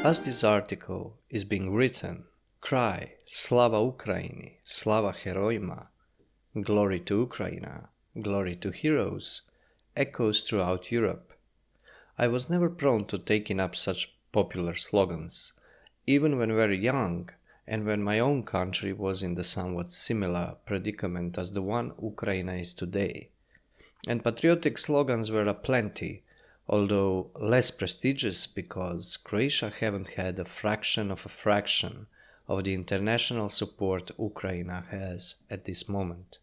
As this article is being written, cry Slava Ukraini, Slava Heroima, glory to Ukraine, glory to heroes, echoes throughout Europe. I was never prone to taking up such popular slogans, even when very young and when my own country was in the somewhat similar predicament as the one Ukraine is today. And patriotic slogans were aplenty, although less prestigious because Croatia haven't had a fraction of the international support Ukraine has at this moment.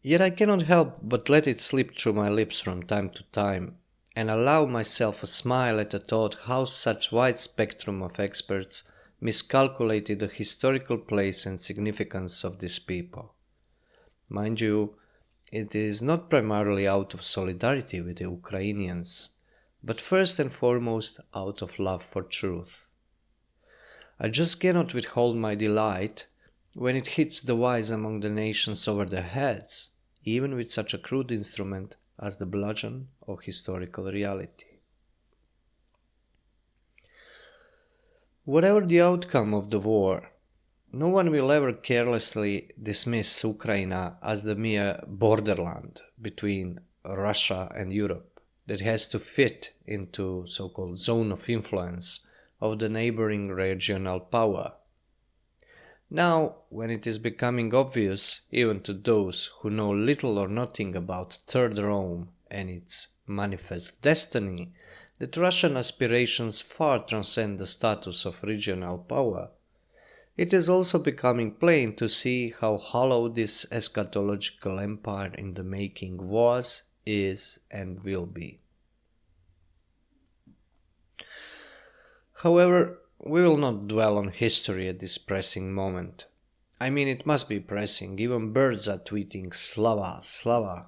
Yet I cannot help but let it slip through my lips from time to time, and allow myself a smile at the thought how such wide spectrum of experts miscalculated the historical place and significance of this people. Mind you, it is not primarily out of solidarity with the Ukrainians, but first and foremost out of love for truth. I just cannot withhold my delight when it hits the wise among the nations over their heads, even with such a crude instrument as the bludgeon of historical reality. Whatever the outcome of the war, no one will ever carelessly dismiss Ukraine as the mere borderland between Russia and Europe that has to fit into so-called zone of influence of the neighboring regional power. Now, when it is becoming obvious, even to those who know little or nothing about Third Rome and its manifest destiny, that Russian aspirations far transcend the status of regional power, it is also becoming plain to see how hollow this eschatological empire in the making was, is, and will be. However, we will not dwell on history at this pressing moment. I mean, it must be pressing, even birds are tweeting Slava, Slava.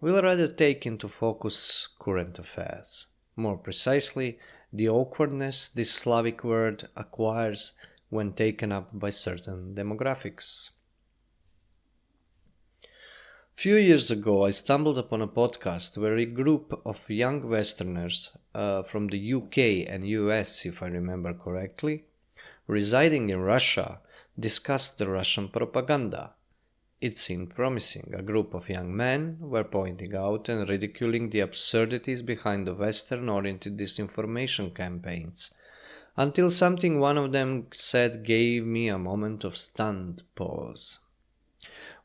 We'll rather take into focus current affairs. More precisely, the awkwardness this Slavic word acquires when taken up by certain demographics. Few years ago, I stumbled upon a podcast where a group of young Westerners from the UK and US, if I remember correctly, residing in Russia, discussed the Russian propaganda. It seemed promising. A group of young men were pointing out and ridiculing the absurdities behind the Western-oriented disinformation campaigns, until something one of them said gave me a moment of stunned pause.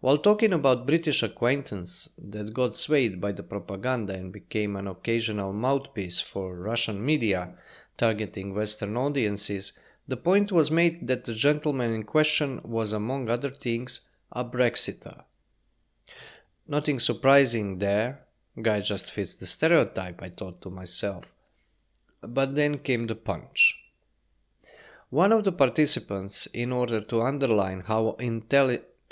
While talking about British acquaintance that got swayed by the propaganda and became an occasional mouthpiece for Russian media targeting Western audiences, the point was made that the gentleman in question was, among other things, a Brexiter. Nothing surprising there, guy just fits the stereotype, I thought to myself. But then came the punch. One of the participants, in order to underline how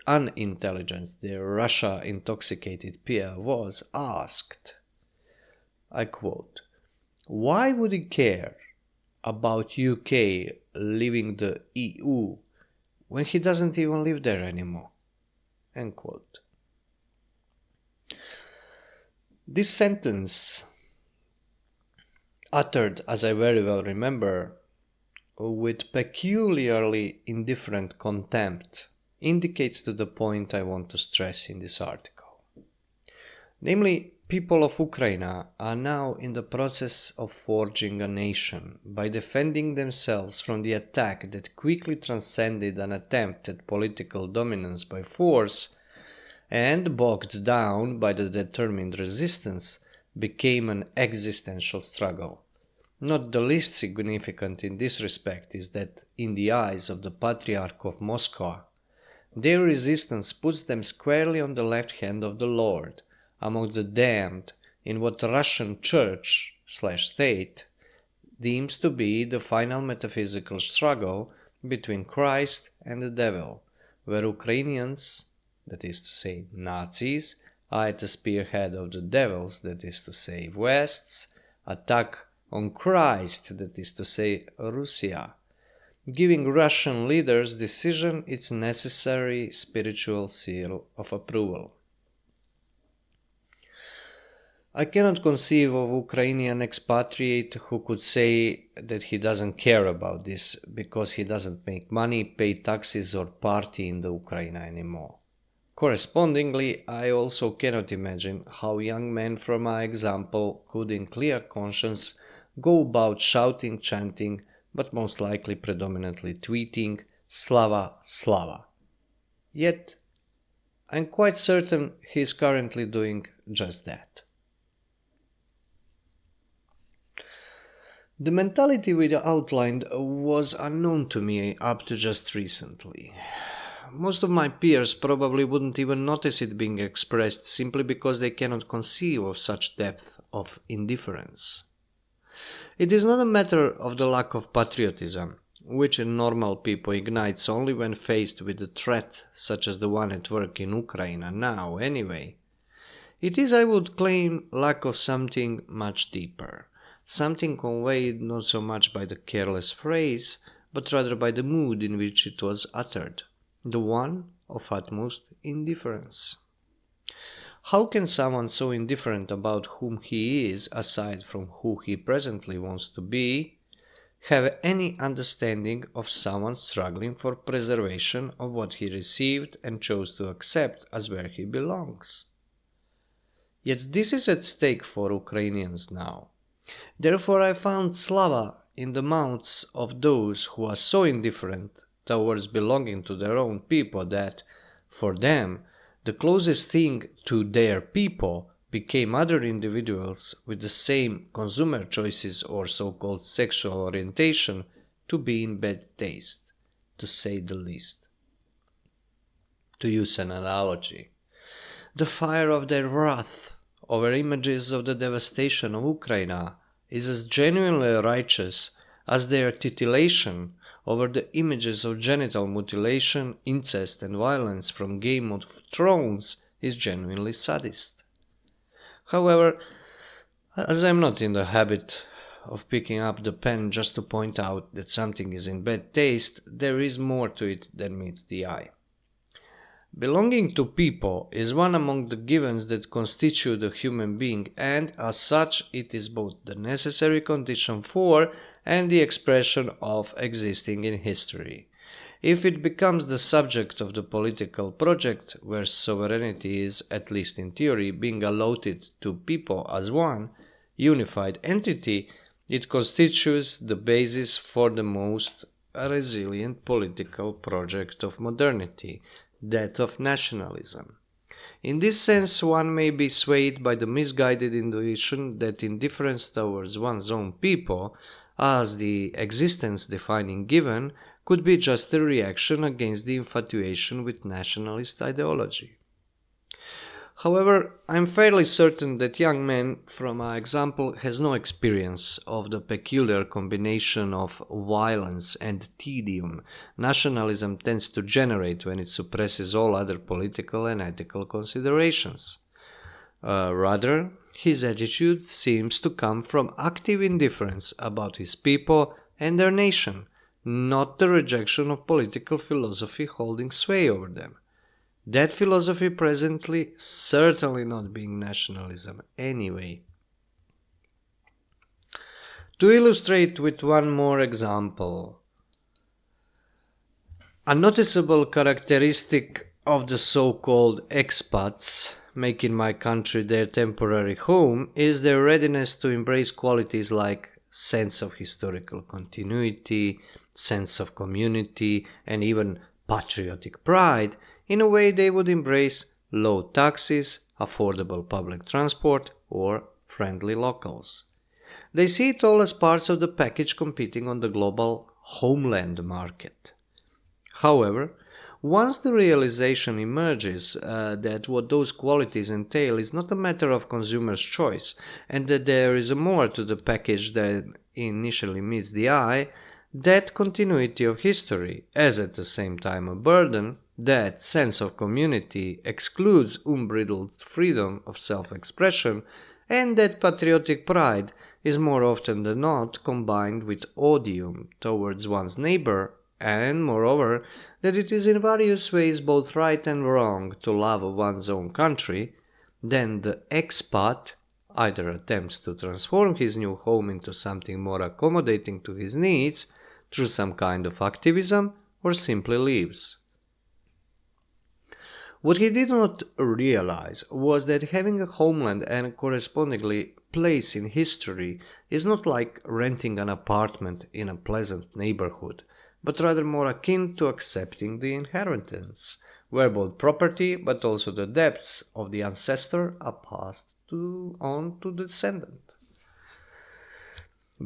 unintelligent their Russia-intoxicated peer was, asked, I quote, "Why would he care about UK leaving the EU when he doesn't even live there anymore?" End quote. This sentence, uttered, as I very well remember, with peculiarly indifferent contempt, indicates to the point I want to stress in this article. Namely, people of Ukraine are now in the process of forging a nation by defending themselves from the attack that quickly transcended an attempt at political dominance by force and, bogged down by the determined resistance, became an existential struggle. Not the least significant in this respect is that, in the eyes of the Patriarch of Moscow, their resistance puts them squarely on the left hand of the Lord, among the damned in what the Russian Church/State deems to be the final metaphysical struggle between Christ and the devil, where Ukrainians, that is to say Nazis, are at the spearhead of the devils, that is to say West's, attack on Christ, that is to say Russia, giving Russian leaders' decision its necessary spiritual seal of approval. I cannot conceive of Ukrainian expatriate who could say that he doesn't care about this because he doesn't make money, pay taxes or party in the Ukraine anymore. Correspondingly, I also cannot imagine how young men from my example could in clear conscience go about shouting, chanting, but most likely predominantly tweeting, Slava, Slava. Yet, I'm quite certain he is currently doing just that. The mentality we outlined was unknown to me up to just recently. Most of my peers probably wouldn't even notice it being expressed simply because they cannot conceive of such depth of indifference. It is not a matter of the lack of patriotism, which in normal people ignites only when faced with a threat such as the one at work in Ukraine now anyway. It is, I would claim, lack of something much deeper, something conveyed not so much by the careless phrase, but rather by the mood in which it was uttered, the one of utmost indifference. How can someone so indifferent about whom he is, aside from who he presently wants to be, have any understanding of someone struggling for preservation of what he received and chose to accept as where he belongs? Yet this is at stake for Ukrainians now. Therefore I found Slava in the mouths of those who are so indifferent towards belonging to their own people that, for them, the closest thing to their people became other individuals with the same consumer choices or so-called sexual orientation to be in bad taste, to say the least. To use an analogy, the fire of their wrath over images of the devastation of Ukraine is as genuinely righteous as their titillation over the images of genital mutilation, incest and violence from Game of Thrones is genuinely sadist. However, as I am not in the habit of picking up the pen just to point out that something is in bad taste, there is more to it than meets the eye. Belonging to people is one among the givens that constitute a human being, and as such it is both the necessary condition for and the expression of existing in history. If it becomes the subject of the political project, where sovereignty is, at least in theory, being allotted to people as one unified entity, it constitutes the basis for the most resilient political project of modernity, that of nationalism. In this sense, one may be swayed by the misguided intuition that indifference towards one's own people, as the existence-defining given, could be just a reaction against the infatuation with nationalist ideology. However, I am fairly certain that young man, from my example, has no experience of the peculiar combination of violence and tedium nationalism tends to generate when it suppresses all other political and ethical considerations. Rather, his attitude seems to come from active indifference about his people and their nation, not the rejection of political philosophy holding sway over them. That philosophy presently certainly not being nationalism anyway. To illustrate with one more example, a noticeable characteristic of the so-called expats making my country their temporary home is their readiness to embrace qualities like sense of historical continuity, sense of community, and even patriotic pride in a way they would embrace low taxes, affordable public transport, or friendly locals. They see it all as parts of the package competing on the global homeland market. However, once the realization emerges that what those qualities entail is not a matter of consumer's choice and that there is more to the package than initially meets the eye, that continuity of history, as at the same time a burden, that sense of community excludes unbridled freedom of self-expression, and that patriotic pride is more often than not combined with odium towards one's neighbor, and moreover that it is in various ways both right and wrong to love one's own country, then the expat, either attempts to transform his new home into something more accommodating to his needs through some kind of activism, or simply leaves. What he did not realize was that having a homeland and correspondingly place in history is not like renting an apartment in a pleasant neighborhood, but rather more akin to accepting the inheritance, where both property but also the debts of the ancestor are passed on to the descendant.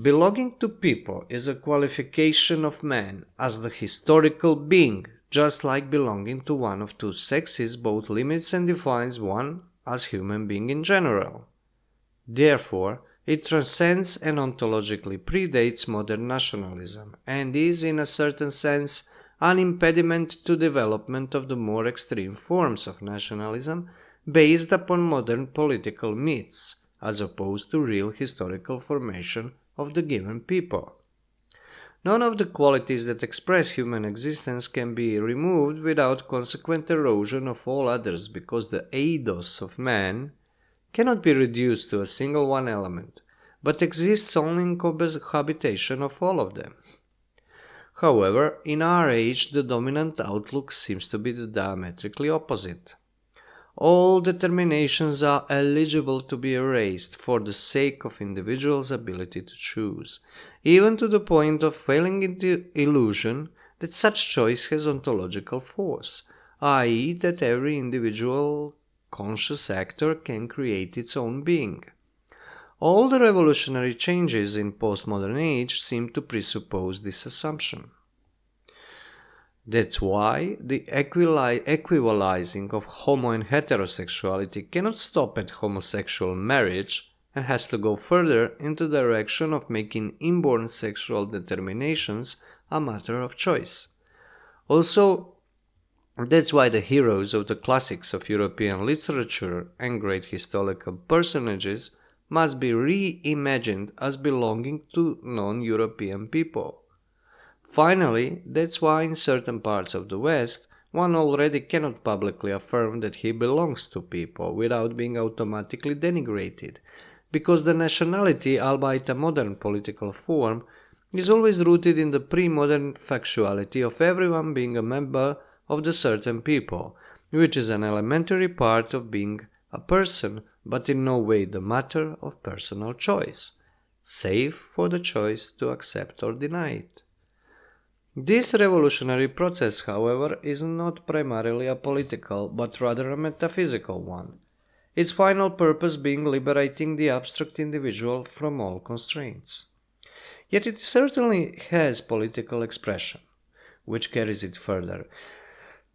Belonging to people is a qualification of man as the historical being, just like belonging to one of two sexes both limits and defines one as human being in general. Therefore, it transcends and ontologically predates modern nationalism, and is, in a certain sense, an impediment to development of the more extreme forms of nationalism based upon modern political myths, as opposed to real historical formation of the given people. None of the qualities that express human existence can be removed without consequent erosion of all others, because the eidos of man cannot be reduced to a single one element, but exists only in cohabitation of all of them. However, in our age the dominant outlook seems to be the diametrically opposite. All determinations are eligible to be erased for the sake of individuals' ability to choose, even to the point of falling into illusion that such choice has ontological force, i.e., that every individual conscious actor can create its own being. All the revolutionary changes in postmodern age seem to presuppose this assumption. That's why the equalizing of homo and heterosexuality cannot stop at homosexual marriage and has to go further into the direction of making inborn sexual determinations a matter of choice. Also, that's why the heroes of the classics of European literature and great historical personages must be reimagined as belonging to non-European people. Finally, that's why in certain parts of the West, one already cannot publicly affirm that he belongs to people without being automatically denigrated, because the nationality, albeit a modern political form, is always rooted in the pre-modern factuality of everyone being a member of the certain people, which is an elementary part of being a person, but in no way the matter of personal choice, save for the choice to accept or deny it. This revolutionary process, however, is not primarily a political, but rather a metaphysical one, its final purpose being liberating the abstract individual from all constraints. Yet it certainly has political expression, which carries it further,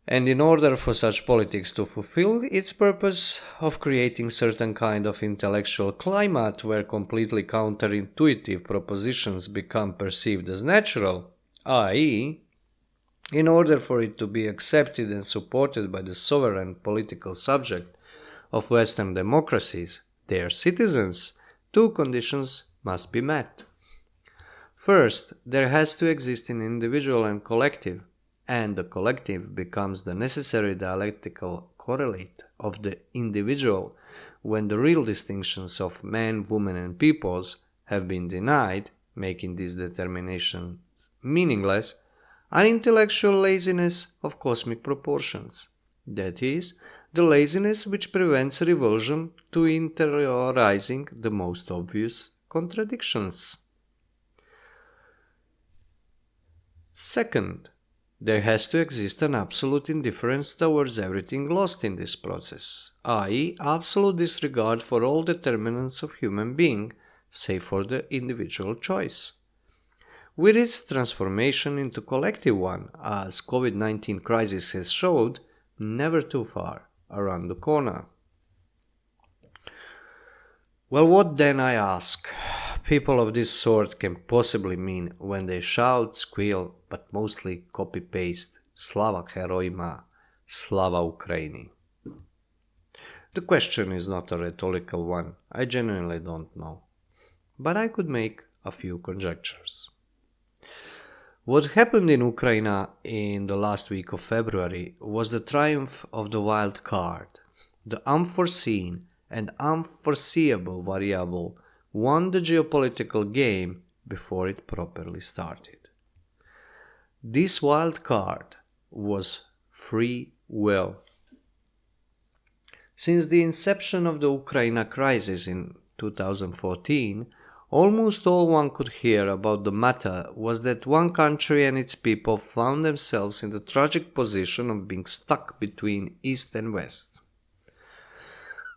and in order for such politics to fulfill its purpose of creating certain kind of intellectual climate where completely counterintuitive propositions become perceived as natural, i.e., in order for it to be accepted and supported by the sovereign political subject of Western democracies, their citizens, two conditions must be met. First, there has to exist an individual and collective, and the collective becomes the necessary dialectical correlate of the individual when the real distinctions of men, women, and peoples have been denied, making these determinations meaningless, an intellectual laziness of cosmic proportions. That is, the laziness which prevents revulsion to interiorizing the most obvious contradictions. Second, there has to exist an absolute indifference towards everything lost in this process, i.e., absolute disregard for all determinants of human being, save for the individual choice. With its transformation into collective one, as COVID-19 crisis has showed, never too far around the corner. Well, what then, I ask, people of this sort can possibly mean when they shout, squeal, but mostly copy-paste Slava herojima, Slava Ukraini? The question is not a rhetorical one, I genuinely don't know. But I could make a few conjectures. What happened in Ukraine in the last week of February was the triumph of the wild card, the unforeseen and unforeseeable variable won the geopolitical game before it properly started. This wild card was free will. Since the inception of the Ukraine crisis in 2014, almost all one could hear about the matter was that one country and its people found themselves in the tragic position of being stuck between East and West.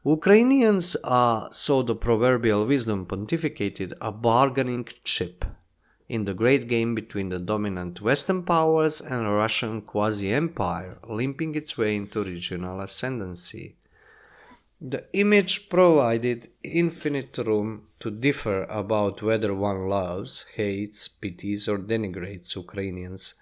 Ukrainians are, so the proverbial wisdom pontificated, a bargaining chip in the great game between the dominant Western powers and a Russian quasi-empire limping its way into regional ascendancy. The image provided infinite room to differ about whether one loves, hates, pities or denigrates Ukrainians,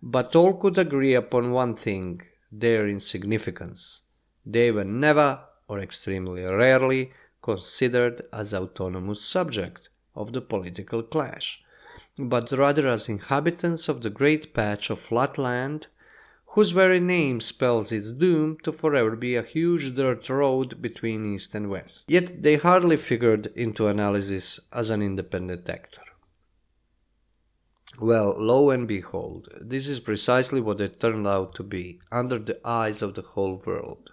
but all could agree upon one thing, their insignificance. They were never, or extremely rarely, considered as autonomous subject of the political clash, but rather as inhabitants of the great patch of flat land whose very name spells its doom to forever be a huge dirt road between East and West. Yet they hardly figured into analysis as an independent actor. Well, lo and behold, this is precisely what they turned out to be, under the eyes of the whole world.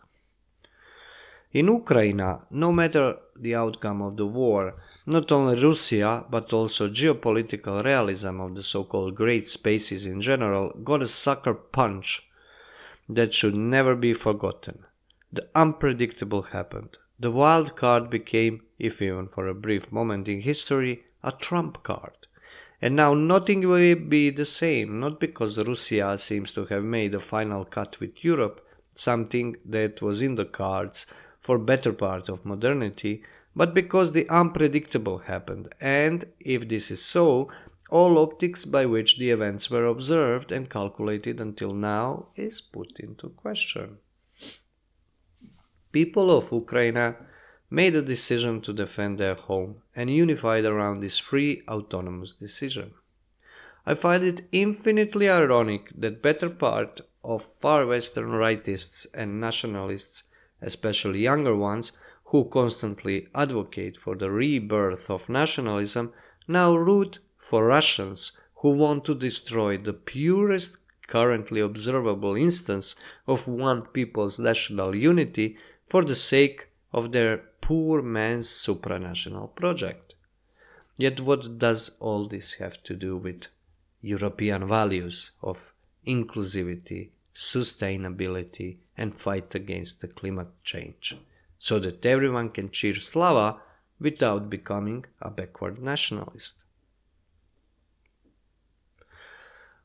In Ukraine, no matter the outcome of the war, not only Russia, but also geopolitical realism of the so-called great spaces in general got a sucker punch that should never be forgotten. The unpredictable happened. The wild card became, if even for a brief moment in history, a trump card. And now nothing will be the same, not because Russia seems to have made a final cut with Europe, something that was in the cards for better part of modernity, but because the unpredictable happened, and, if this is so, all optics by which the events were observed and calculated until now is put into question. People of Ukraine made a decision to defend their home and unified around this free autonomous decision. I find it infinitely ironic that better part of far western rightists and nationalists, especially younger ones, who constantly advocate for the rebirth of nationalism, now root for Russians who want to destroy the purest currently observable instance of one people's national unity for the sake of their poor man's supranational project. Yet what does all this have to do with European values of inclusivity, sustainability and fight against the climate change, so that everyone can cheer Slava without becoming a backward nationalist?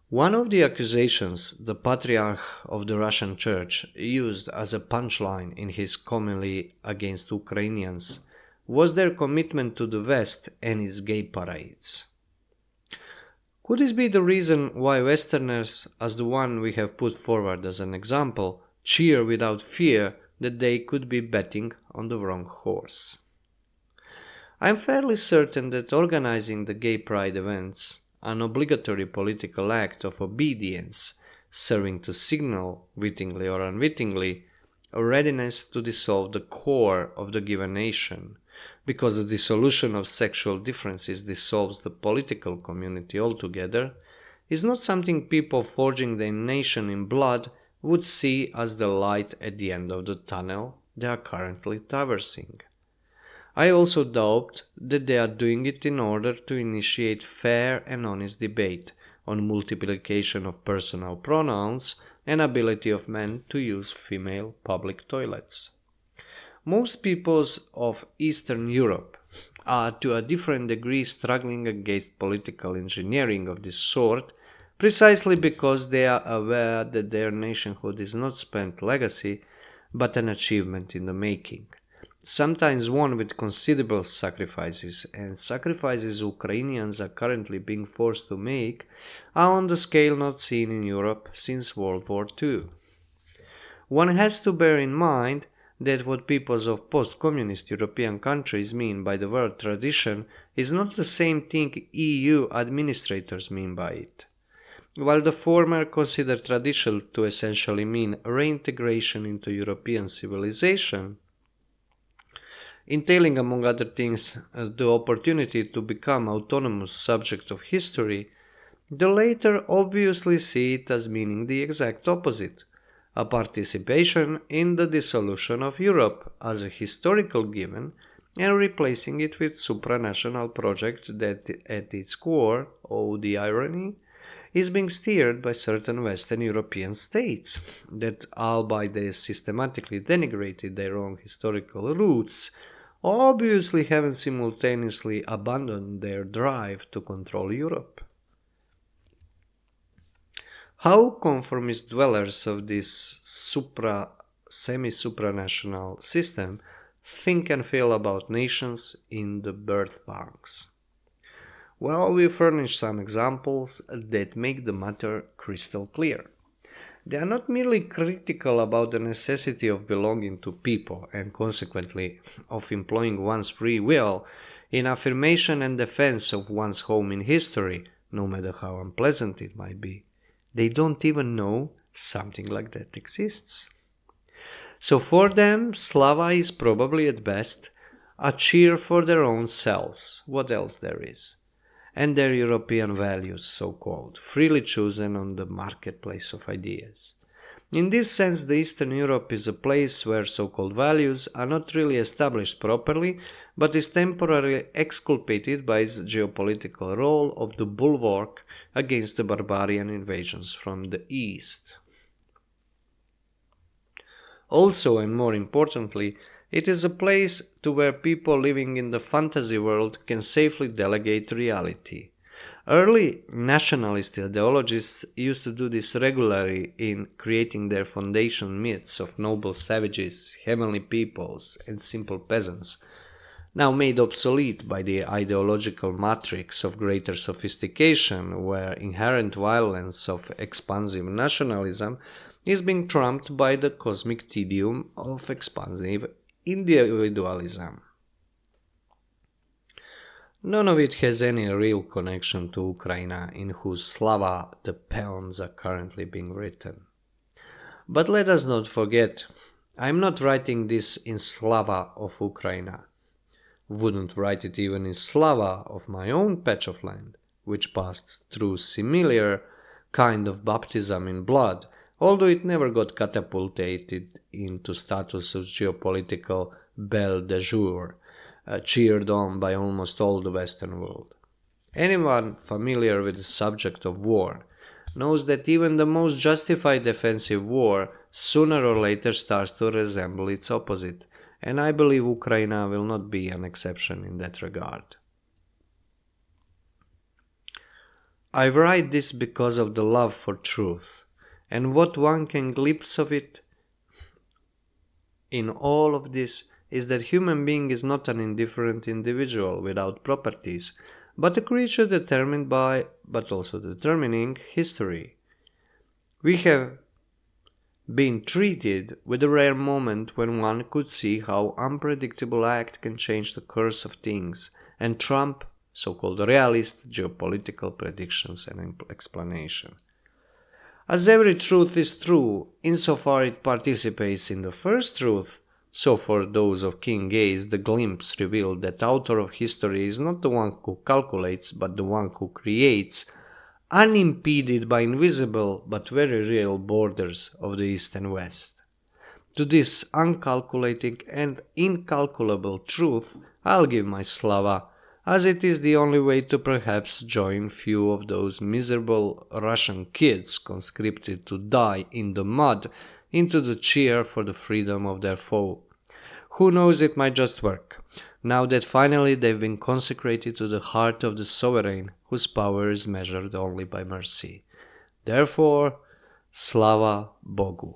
One of the accusations the Patriarch of the Russian Church used as a punchline in his homily against Ukrainians was their commitment to the West and its gay parades. Could this be the reason why Westerners, as the one we have put forward as an example, cheer without fear that they could be betting on the wrong horse? I am fairly certain that organizing the gay pride events, an obligatory political act of obedience, serving to signal, wittingly or unwittingly, a readiness to dissolve the core of the given nation, because the dissolution of sexual differences dissolves the political community altogether, is not something people forging their nation in blood would see as the light at the end of the tunnel they are currently traversing. I also doubt that they are doing it in order to initiate fair and honest debate on multiplication of personal pronouns and ability of men to use female public toilets. Most peoples of Eastern Europe are to a different degree struggling against political engineering of this sort, precisely because they are aware that their nationhood is not spent legacy, but an achievement in the making, sometimes won with considerable sacrifices, and sacrifices Ukrainians are currently being forced to make are on the scale not seen in Europe since World War II. One has to bear in mind that what peoples of post-communist European countries mean by the word tradition is not the same thing EU administrators mean by it. While the former consider tradition to essentially mean reintegration into European civilization, entailing among other things the opportunity to become autonomous subject of history, the latter obviously see it as meaning the exact opposite, a participation in the dissolution of Europe as a historical given and replacing it with supranational project that at its core, oh the irony, is being steered by certain Western European states that, albeit they systematically denigrated their own historical roots, obviously haven't simultaneously abandoned their drive to control Europe. How conformist dwellers of this semi-supranational system think and feel about nations in the birth banks? Well, we furnish some examples that make the matter crystal clear. They are not merely critical about the necessity of belonging to people and consequently of employing one's free will in affirmation and defense of one's home in history, no matter how unpleasant it might be. They don't even know something like that exists. So for them, Slava is probably at best a cheer for their own selves, what else there is, and their European values, so-called, freely chosen on the marketplace of ideas. In this sense, the Eastern Europe is a place where so-called values are not really established properly, but is temporarily exculpated by its geopolitical role of the bulwark against the barbarian invasions from the East. Also, and more importantly, it is a place to where people living in the fantasy world can safely delegate reality. Early nationalist ideologists used to do this regularly in creating their foundation myths of noble savages, heavenly peoples, and simple peasants, now made obsolete by the ideological matrix of greater sophistication, where inherent violence of expansive nationalism is being trumped by the cosmic tedium of expansive individualism. None of it has any real connection to Ukraine, in whose Slava the poems are currently being written. But let us not forget, I am not writing this in Slava of Ukraine. Wouldn't write it even in Slava of my own patch of land, which passed through similar kind of baptism in blood, although it never got catapulted into status of geopolitical belle de jour, cheered on by almost all the Western world. Anyone familiar with the subject of war knows that even the most justified defensive war sooner or later starts to resemble its opposite, and I believe Ukraine will not be an exception in that regard. I write this because of the love for truth, and what one can glimpse of it in all of this is that human being is not an indifferent individual without properties, but a creature determined by, but also determining, history. We have been treated with a rare moment when one could see how unpredictable act can change the course of things and trump so-called realist geopolitical predictions and explanation. As every truth is true insofar it participates in the first truth, so for those of keen gaze the glimpse revealed that author of history is not the one who calculates but the one who creates, unimpeded by invisible but very real borders of the East and West. To this uncalculating and incalculable truth I'll give my Slava, as it is the only way to perhaps join few of those miserable Russian kids conscripted to die in the mud into the cheer for the freedom of their foe. Who knows, it might just work, now that finally they've been consecrated to the heart of the sovereign whose power is measured only by mercy. Therefore, Slava Bogu.